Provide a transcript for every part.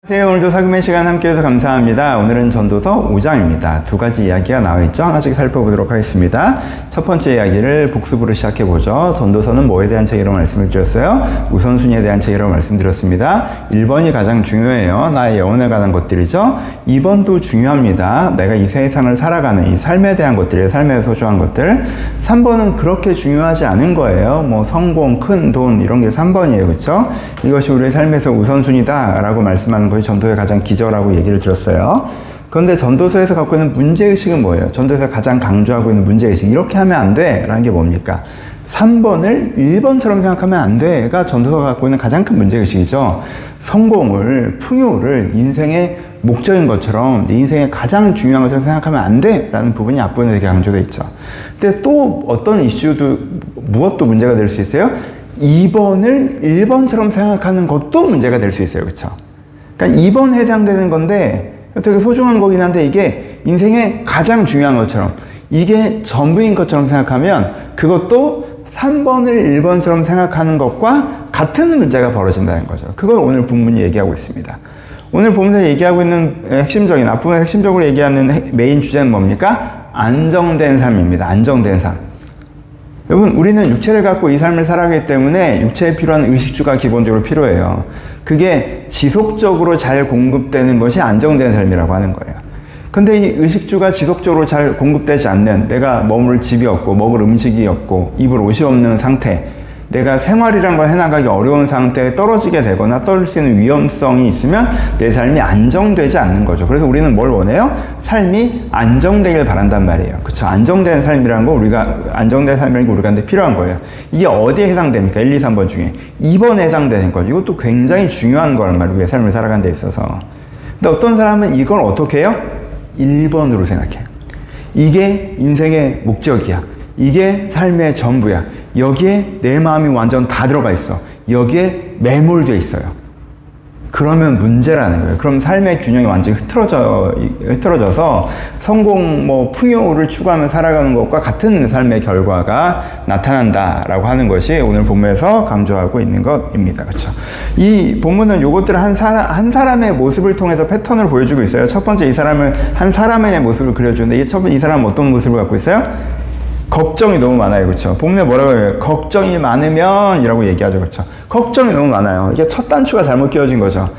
네, 오늘도 사금의 시간 함께해서 감사합니다. 오늘은 전도서 5장입니다. 두 가지 이야기가 나와있죠. 하나씩 살펴보도록 하겠습니다. 첫 번째 이야기를 복습으로 시작해보죠. 전도서는 뭐에 대한 책이라고 말씀을 드렸어요? 우선순위에 대한 책이라고 말씀드렸습니다. 1번이 가장 중요해요. 나의 영혼에 관한 것들이죠. 2번도 중요합니다. 내가 이 세상을 살아가는 이 삶에 대한 것들이에요. 삶에 소중한 것들. 3번은 그렇게 중요하지 않은 거예요. 뭐 성공, 큰 돈 이런 게 3번이에요. 그렇죠? 이것이 우리의 삶에서 우선순위다 라고 말씀하는 것이 전도의 가장 기저라고 얘기를 들었어요. 그런데 전도서에서 갖고 있는 문제의식은 뭐예요? 전도서에서 가장 강조하고 있는 문제의식, 이렇게 하면 안 돼 라는 게 뭡니까? 3번을 1번처럼 생각하면 안 돼가 전도서가 갖고 있는 가장 큰 문제의식이죠. 성공을, 풍요를 인생의 목적인 것처럼, 내 인생의 가장 중요한 것처럼 생각하면 안 돼 라는 부분이 앞부분에 이렇게 강조되어 있죠. 근데 또 어떤 이슈도, 무엇도 문제가 될 수 있어요? 2번을 1번처럼 생각하는 것도 문제가 될 수 있어요. 그렇죠? 그러니까 2번에 해당되는 건데 되게 소중한 거긴 한데 이게 인생의 가장 중요한 것처럼, 이게 전부인 것처럼 생각하면 그것도 3번을 1번처럼 생각하는 것과 같은 문제가 벌어진다는 거죠. 그걸 오늘 본문이 얘기하고 있습니다. 오늘 본문에서 얘기하고 있는 핵심적인, 앞부분에 핵심적으로 얘기하는 메인 주제는 뭡니까? 안정된 삶입니다. 안정된 삶. 여러분, 우리는 육체를 갖고 이 삶을 살아가기 때문에 육체에 필요한 의식주가 기본적으로 필요해요. 그게 지속적으로 잘 공급되는 것이 안정된 삶이라고 하는 거예요. 근데 이 의식주가 지속적으로 잘 공급되지 않는, 내가 머물 집이 없고 먹을 음식이 없고 입을 옷이 없는 상태, 내가 생활이란 걸 해나가기 어려운 상태에 떨어지게 되거나 떨어질 수 있는 위험성이 있으면 내 삶이 안정되지 않는 거죠. 그래서 우리는 뭘 원해요? 삶이 안정되길 바란단 말이에요. 그렇죠? 안정된 삶이라는 거, 안정된 삶이라는 게 우리한테 필요한 거예요. 이게 어디에 해당됩니까? 1, 2, 3번 중에 2번에 해당되는 거죠. 이것도 굉장히 중요한 거란 말이에요. 우리의 삶을 살아가는 데 있어서. 근데 어떤 사람은 이걸 어떻게 해요? 1번으로 생각해요. 이게 인생의 목적이야. 이게 삶의 전부야. 여기에 내 마음이 완전 다 들어가 있어. 여기에 매몰되어 있어요. 그러면 문제라는 거예요. 그럼 삶의 균형이 완전히 흐트러져서 성공, 풍요를 추구하며 살아가는 것과 같은 삶의 결과가 나타난다라고 하는 것이 오늘 본문에서 강조하고 있는 것입니다. 그렇죠? 이 본문은 요것들을 한 사람의 모습을 통해서 패턴을 보여주고 있어요. 첫 번째, 이 사람을 한 사람의 모습을 그려주는데, 이 사람은 어떤 모습을 갖고 있어요? 걱정이 너무 많아요. 그렇죠? 본문에 뭐라고 해요? 걱정이 많으면 이라고 얘기하죠. 그렇죠? 걱정이 너무 많아요. 이게 첫 단추가 잘못 끼워진 거죠.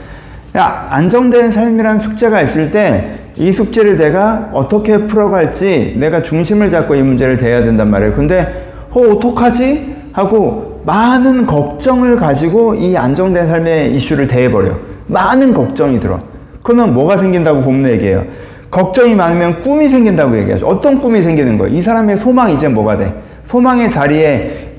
안정된 삶이라는 숙제가 있을 때 이 숙제를 내가 어떻게 풀어갈지 내가 중심을 잡고 이 문제를 대해야 된단 말이에요. 근데 어떡하지? 하고 많은 걱정을 가지고 이 안정된 삶의 이슈를 대해버려. 많은 걱정이 들어. 그러면 뭐가 생긴다고 본문에 얘기해요? 걱정이 많으면 꿈이 생긴다고 얘기하죠. 어떤 꿈이 생기는 거예요? 이 사람의 소망이 이제 뭐가 돼? 소망의 자리에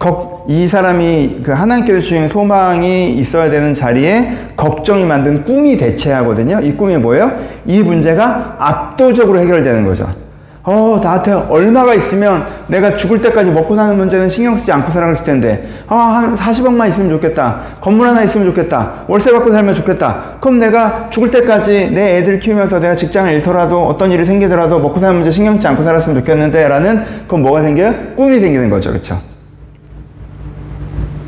이 사람이 하나님께서 주신 소망이 있어야 되는 자리에 걱정이 만든 꿈이 대체하거든요. 이 꿈이 뭐예요? 이 문제가 압도적으로 해결되는 거죠. 나한테 얼마가 있으면 내가 죽을 때까지 먹고 사는 문제는 신경 쓰지 않고 살아갈 텐데, 한 40억만 있으면 좋겠다. 건물 하나 있으면 좋겠다. 월세 받고 살면 좋겠다. 그럼 내가 죽을 때까지 내 애들 키우면서 내가 직장을 잃더라도 어떤 일이 생기더라도 먹고 사는 문제 신경 쓰지 않고 살았으면 좋겠는데 라는, 그럼 뭐가 생겨요? 꿈이 생기는 거죠. 그렇죠?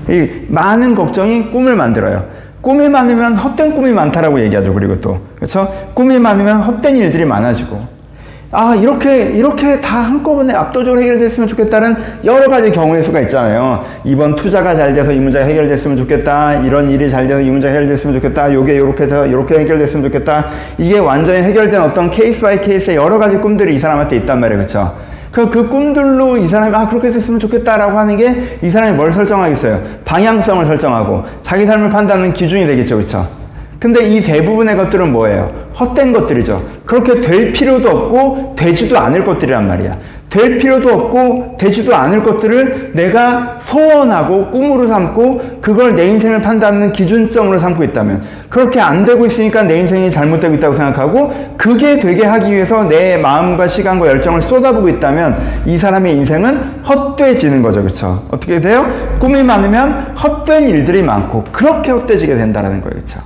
이 많은 걱정이 꿈을 만들어요. 꿈이 많으면 헛된 꿈이 많다라고 얘기하죠. 그리고 또, 그렇죠? 꿈이 많으면 헛된 일들이 많아지고, 이렇게 다 한꺼번에 압도적으로 해결됐으면 좋겠다는 여러 가지 경우의 수가 있잖아요. 이번 투자가 잘 돼서 이 문제가 해결됐으면 좋겠다. 이런 일이 잘 돼서 이 문제가 해결됐으면 좋겠다. 요게 요렇게 해서 요렇게 해결됐으면 좋겠다. 이게 완전히 해결된 어떤 케이스 바이 케이스의 여러 가지 꿈들이 이 사람한테 있단 말이에요. 그렇죠? 그 꿈들로 이 사람이 그렇게 됐으면 좋겠다라고 하는 게 이 사람이 뭘 설정하겠어요? 방향성을 설정하고 자기 삶을 판단하는 기준이 되겠죠. 그렇죠? 근데 이 대부분의 것들은 뭐예요? 헛된 것들이죠. 그렇게 될 필요도 없고 되지도 않을 것들이란 말이야. 될 필요도 없고 되지도 않을 것들을 내가 소원하고 꿈으로 삼고 그걸 내 인생을 판단하는 기준점으로 삼고 있다면, 그렇게 안 되고 있으니까 내 인생이 잘못되고 있다고 생각하고 그게 되게 하기 위해서 내 마음과 시간과 열정을 쏟아부고 있다면 이 사람의 인생은 헛되어지는 거죠. 그렇죠? 어떻게 돼요? 꿈이 많으면 헛된 일들이 많고 그렇게 헛되지게 된다는 거예요. 그렇죠?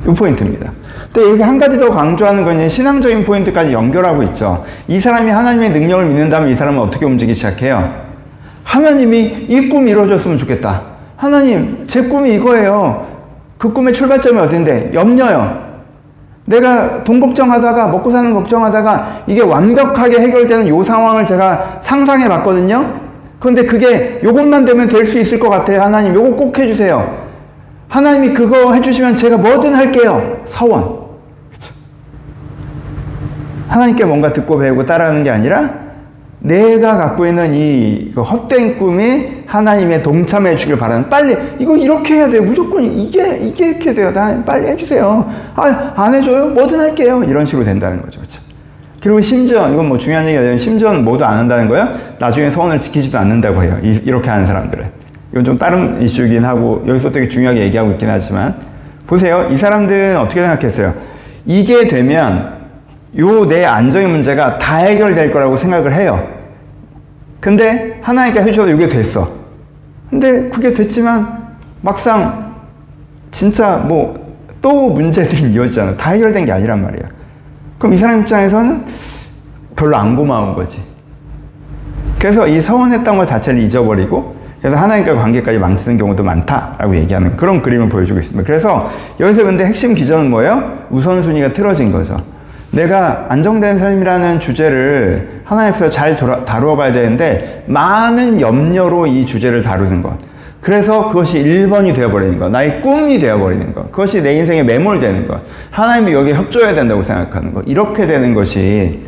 이 포인트입니다. 근데 여기서 한 가지 더 강조하는 건 신앙적인 포인트까지 연결하고 있죠. 이 사람이 하나님의 능력을 믿는다면 이 사람은 어떻게 움직이기 시작해요? 하나님이 이 꿈 이루어졌으면 좋겠다. 하나님, 제 꿈이 이거예요. 그 꿈의 출발점이 어딘데? 염려요. 내가 돈 걱정하다가, 먹고 사는 걱정하다가 이게 완벽하게 해결되는 요 상황을 제가 상상해 봤거든요. 그런데 그게 요것만 되면 될 수 있을 것 같아요. 하나님 요거 꼭 해주세요. 하나님이 그거 해주시면 제가 뭐든 할게요. 서원. 그렇죠? 하나님께 뭔가 듣고 배우고 따라하는 게 아니라 내가 갖고 있는 이 헛된 꿈이 하나님의 동참해 주길 바라는, 빨리 이거 이렇게 해야 돼요. 무조건 이게 이렇게 돼요. 빨리 해주세요. 안 해줘요? 뭐든 할게요. 이런 식으로 된다는 거죠. 그렇죠? 그리고 심지어 이건 뭐 중요한 얘기가 아니라 심지어는 뭐도 안 한다는 거예요. 나중에 소원을 지키지도 않는다고 해요. 이렇게 하는 사람들은. 이건 좀 다른 이슈이긴 하고 여기서 되게 중요하게 얘기하고 있긴 하지만, 보세요. 이 사람들은 어떻게 생각했어요? 이게 되면 요 내 안정의 문제가 다 해결될 거라고 생각을 해요. 근데 하나님께 해주셔도 이게 됐어. 근데 그게 됐지만 막상 진짜 뭐 또 문제들이 이어지잖아. 다 해결된 게 아니란 말이야. 그럼 이 사람 입장에서는 별로 안 고마운 거지. 그래서 이 서원했던 것 자체를 잊어버리고, 그래서 하나님과 관계까지 망치는 경우도 많다라고 얘기하는 그런 그림을 보여주고 있습니다. 그래서 여기서 근데 핵심 기전은 뭐예요? 우선순위가 틀어진 거죠. 내가 안정된 삶이라는 주제를 하나님 앞에서 잘 다루어 가야 되는데 많은 염려로 이 주제를 다루는 것. 그래서 그것이 1번이 되어버리는 것. 나의 꿈이 되어버리는 것. 그것이 내 인생에 매몰되는 것. 하나님이 여기에 협조해야 된다고 생각하는 것. 이렇게 되는 것이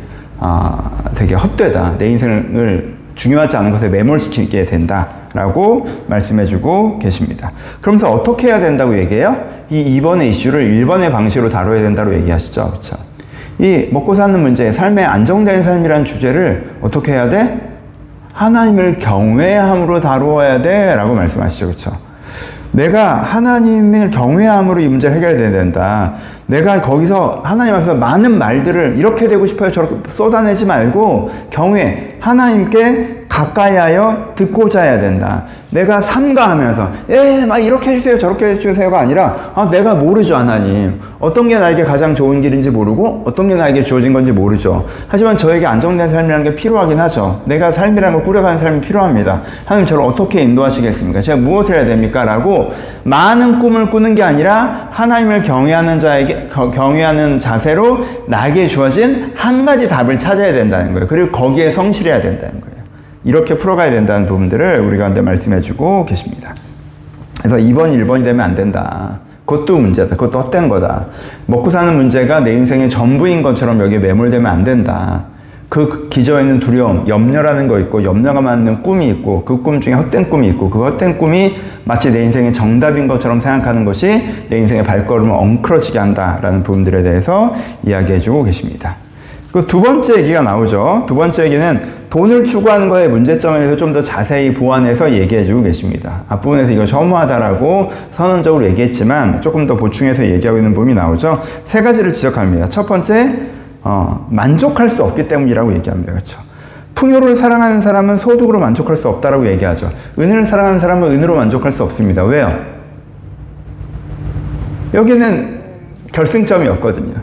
되게 헛되다. 내 인생을 중요하지 않은 것에 매몰시키게 된다라고 말씀해주고 계십니다. 그러면서 어떻게 해야 된다고 얘기해요? 이 2번의 이슈를 1번의 방식으로 다뤄야 된다고 얘기하시죠. 그렇죠? 이 먹고 사는 문제, 삶의 안정된 삶이라는 주제를 어떻게 해야 돼? 하나님을 경외함으로 다루어야 돼 라고 말씀하시죠. 그렇죠? 내가 하나님을 경외함으로 이 문제를 해결해야 된다. 내가 거기서 하나님 앞에서 많은 말들을 이렇게 되고 싶어요 저렇게 쏟아내지 말고 경외, 하나님께 가까이 하여 듣고자 해야 된다. 내가 삼가하면서 막 이렇게 해주세요 저렇게 해주세요가 아니라 내가 모르죠. 하나님 어떤 게 나에게 가장 좋은 길인지 모르고 어떤 게 나에게 주어진 건지 모르죠. 하지만 저에게 안정된 삶이라는 게 필요하긴 하죠. 내가 삶이라는 걸 꾸려가는 삶이 필요합니다. 하나님 저를 어떻게 인도하시겠습니까? 제가 무엇을 해야 됩니까? 라고 많은 꿈을 꾸는 게 아니라 하나님을 경외하는 자에게 경외하는 자세로 나에게 주어진 한 가지 답을 찾아야 된다는 거예요. 그리고 거기에 성실해야 된다는 거예요. 이렇게 풀어가야 된다는 부분들을 우리 가운데 말씀해주고 계십니다. 그래서 2번, 1번이 되면 안 된다. 그것도 문제다. 그것도 헛된 거다. 먹고 사는 문제가 내 인생의 전부인 것처럼 여기에 매몰되면 안 된다. 그 기저에는 두려움, 염려라는 거 있고 염려가 맞는 꿈이 있고 그 꿈 중에 헛된 꿈이 있고 그 헛된 꿈이 마치 내 인생의 정답인 것처럼 생각하는 것이 내 인생의 발걸음을 엉클어지게 한다라는 부분들에 대해서 이야기해주고 계십니다. 그 두 번째 얘기가 나오죠. 두 번째 얘기는 돈을 추구하는 거의 문제점에 대해서 좀 더 자세히 보완해서 얘기해주고 계십니다. 앞부분에서 이거 허무하다라고 선언적으로 얘기했지만 조금 더 보충해서 얘기하고 있는 부분이 나오죠. 세 가지를 지적합니다. 첫 번째, 만족할 수 없기 때문이라고 얘기합니다. 그렇죠? 풍요를 사랑하는 사람은 소득으로 만족할 수 없다라고 얘기하죠. 은혜를 사랑하는 사람은 은혜로 만족할 수 없습니다. 왜요? 여기는 결승점이 없거든요.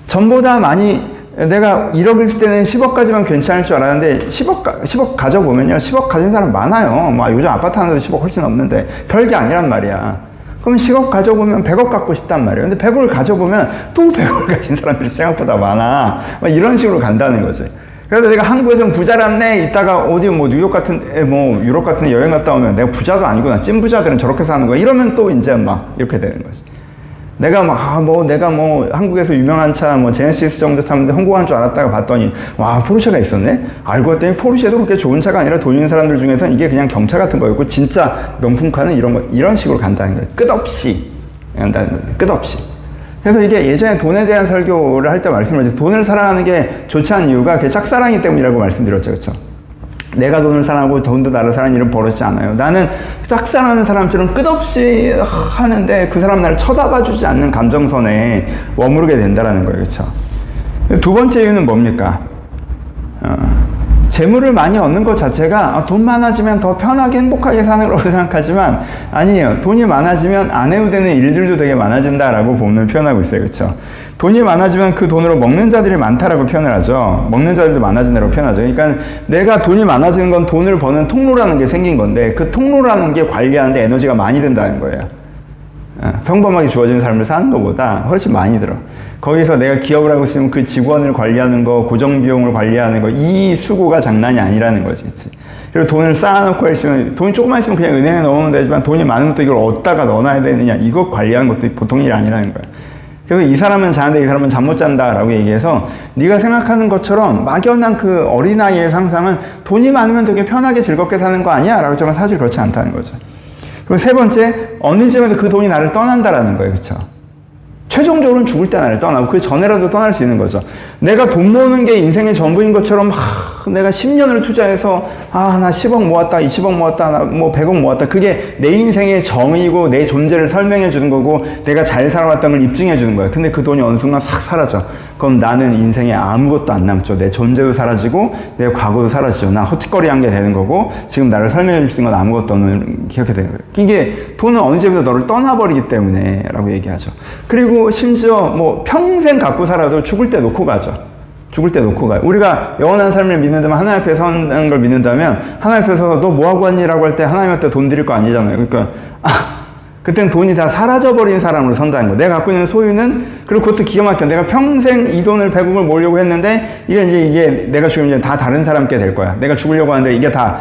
전보다 많이 내가 1억 있을 때는 10억까지만 괜찮을 줄 알았는데 10억 가져보면요. 10억 가진 사람 많아요. 요즘 아파트 하나도 10억 훨씬 넘는데 별게 아니란 말이야. 그럼 10억 가져보면 100억 갖고 싶단 말이에요. 근데 100억을 가져보면 또 100억을 가진 사람들이 생각보다 많아. 이런 식으로 간다는 거지. 그래서 내가 한국에서는 부자랐네. 이따가 어디 뉴욕 같은 유럽 같은 데 여행 갔다 오면 내가 부자도 아니구나. 찐 부자들은 저렇게 사는 거야. 이러면 또 이제 이렇게 되는 거지. 내가 내가 한국에서 유명한 차 제네시스 정도 탔는데 성공한 줄 알았다가 봤더니 포르쉐가 있었네? 알고 봤더니 포르쉐도 그렇게 좋은 차가 아니라 돈 있는 사람들 중에서는 이게 그냥 경차 같은 거였고 진짜 명품카는 이런 식으로 간다는 거예요. 끝없이 간다는 거예요. 끝없이. 그래서 이게 예전에 돈에 대한 설교를 할 때 말씀드렸죠. 돈을 사랑하는 게 좋지 않은 이유가 그게 짝사랑이기 때문이라고 말씀드렸죠. 그렇죠? 내가 돈을 사랑하고 돈도 나를 사랑하는 일은 벌어지지 않아요. 나는 짝사랑하는 사람처럼 끝없이 하는데 그 사람 나를 쳐다봐주지 않는 감정선에 머무르게 된다는 거예요. 그렇죠? 두 번째 이유는 뭡니까? 재물을 많이 얻는 것 자체가 돈 많아지면 더 편하게 행복하게 사는 거라고 생각하지만 아니에요. 돈이 많아지면 안 해도 되는 일들도 되게 많아진다라고 본문을 표현하고 있어요. 그렇죠? 돈이 많아지면 그 돈으로 먹는 자들이 많다라고 표현을 하죠. 먹는 자들도 많아진다고 표현하죠. 그러니까 내가 돈이 많아지는 건 돈을 버는 통로라는 게 생긴 건데 그 통로라는 게 관리하는데 에너지가 많이 든다는 거예요. 평범하게 주어지는 삶을 사는 것보다 훨씬 많이 들어. 거기서 내가 기업을 하고 있으면 그 직원을 관리하는 거, 고정비용을 관리하는 거, 이 수고가 장난이 아니라는 거지. 그치? 그리고 돈을 쌓아놓고 있으면, 돈이 조금만 있으면 그냥 은행에 넣으면 되지만 돈이 많으면 또 이걸 어디다가 넣어놔야 되느냐, 이거 관리하는 것도 보통 일이 아니라는 거야. 그래서 이 사람은 자는데 이 사람은 잠 못 잔다라고 얘기해서 네가 생각하는 것처럼 막연한 그 어린아이의 상상은 돈이 많으면 되게 편하게 즐겁게 사는 거 아니야? 라고 하지만 사실 그렇지 않다는 거죠. 그리고 세 번째, 어느 지점에서 그 돈이 나를 떠난다라는 거예요. 그쵸? 최종적으로는 죽을 때 나를 떠나고 그 전에라도 떠날 수 있는 거죠. 내가 돈 모으는 게 인생의 전부인 것처럼 내가 10년을 투자해서 나 10억 모았다, 20억 모았다, 나 뭐 100억 모았다. 그게 내 인생의 정의고 내 존재를 설명해 주는 거고 내가 잘 살아왔다는 걸 입증해 주는 거야. 근데 그 돈이 어느 순간 싹 사라져. 그럼 나는 인생에 아무것도 안 남죠. 내 존재도 사라지고 내 과거도 사라지죠. 나 헛짓거리한 게 되는 거고 지금 나를 설명해 줄 수 있는 건 아무것도 없는 기억이 되는 거예요. 이게 돈은 어느 지점에서 너를 떠나버리기 때문에 라고 얘기하죠. 그리고 심지어 뭐 평생 갖고 살아도 죽을 때 놓고 가죠. 죽을 때 놓고 가요. 우리가 영원한 삶을 믿는다면, 하나님 앞에 서는 걸 믿는다면, 하나님 앞에 서서 너 뭐하고 왔니? 라고 할 때 하나님한테 돈 드릴 거 아니잖아요. 그러니까 그때는 돈이 다 사라져버린 사람으로 선다는 거예요. 내가 갖고 있는 소유는, 그리고 그것도 기가 막혀. 내가 평생 이 돈을 100억을 모으려고 했는데 이게 내가 죽으면 이제 다 다른 사람께 될 거야. 내가 죽으려고 하는데 이게 다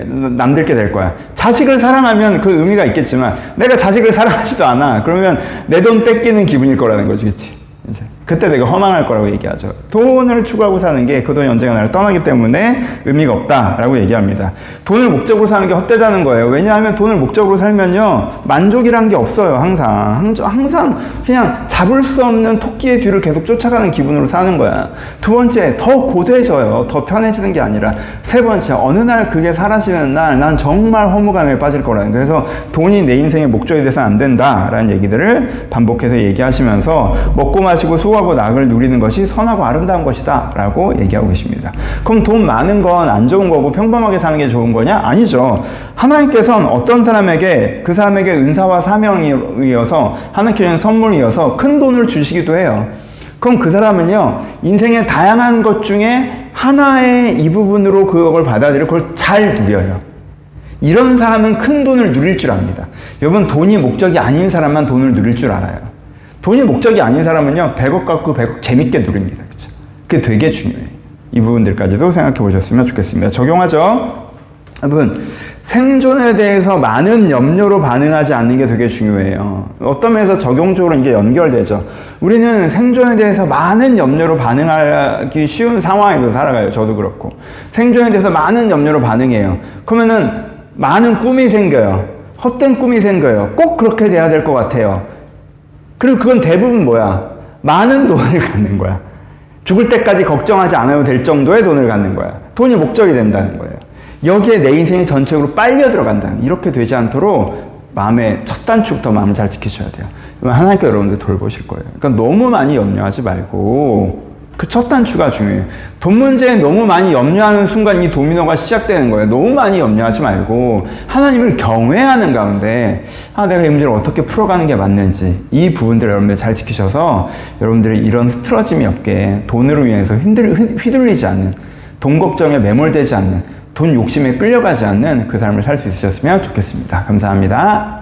남들께 될 거야. 자식을 사랑하면 그 의미가 있겠지만 내가 자식을 사랑하지도 않아. 그러면 내 돈 뺏기는 기분일 거라는 거지. 그치? 이제 그때 내가 허망할 거라고 얘기하죠. 돈을 추구하고 사는 게 그 돈이 언젠가 나를 떠나기 때문에 의미가 없다라고 얘기합니다. 돈을 목적으로 사는 게 헛되다는 거예요. 왜냐하면 돈을 목적으로 살면요, 만족이란 게 없어요. 항상 그냥 잡을 수 없는 토끼의 뒤를 계속 쫓아가는 기분으로 사는 거야. 두 번째, 더 고돼져요. 더 편해지는 게 아니라. 세 번째, 어느 날 그게 사라지는 날 난 정말 허무감에 빠질 거라는 거예요. 그래서 돈이 내 인생의 목적이 돼서는 안 된다라는 얘기들을 반복해서 얘기하시면서 먹고 마시고 수고하고 낙을 누리는 것이 선하고 아름다운 것이다 라고 얘기하고 계십니다. 그럼 돈 많은 건 안 좋은 거고 평범하게 사는 게 좋은 거냐? 아니죠. 하나님께서는 어떤 사람에게, 그 사람에게 은사와 사명이 이어서 하나님께 주는 선물이 이어서 큰 돈을 주시기도 해요. 그럼 그 사람은요, 인생의 다양한 것 중에 하나의 이 부분으로 그걸 받아들이고 그걸 잘 누려요. 이런 사람은 큰 돈을 누릴 줄 압니다. 여러분, 돈이 목적이 아닌 사람만 돈을 누릴 줄 알아요. 돈이 목적이 아닌 사람은요, 100억 갖고 100억 재밌게 누립니다. 그쵸? 그게 되게 중요해요. 이 부분들까지도 생각해 보셨으면 좋겠습니다. 적용하죠? 여러분, 생존에 대해서 많은 염려로 반응하지 않는 게 되게 중요해요. 어떤 면에서 적용적으로 이게 연결되죠. 우리는 생존에 대해서 많은 염려로 반응하기 쉬운 상황에서 살아가요. 저도 그렇고. 생존에 대해서 많은 염려로 반응해요. 그러면은 많은 꿈이 생겨요. 헛된 꿈이 생겨요. 꼭 그렇게 돼야 될 것 같아요. 그리고 그건 대부분 뭐야? 많은 돈을 갖는 거야. 죽을 때까지 걱정하지 않아도 될 정도의 돈을 갖는 거야. 돈이 목적이 된다는 거예요. 여기에 내 인생이 전체적으로 빨려 들어간다. 이렇게 되지 않도록 마음의 첫 단추부터 마음을 잘 지키셔야 돼요. 하나님께 여러분들 돌보실 거예요. 그러니까 너무 많이 염려하지 말고 그 첫 단추가 중요해요. 돈 문제에 너무 많이 염려하는 순간 이 도미노가 시작되는 거예요. 너무 많이 염려하지 말고 하나님을 경외하는 가운데 내가 이 문제를 어떻게 풀어가는 게 맞는지 이 부분들을 여러분들 잘 지키셔서 여러분들이 이런 흐트러짐이 없게 돈으로 인해서 휘둘리지 않는, 돈 걱정에 매몰되지 않는, 돈 욕심에 끌려가지 않는 그 삶을 살 수 있으셨으면 좋겠습니다. 감사합니다.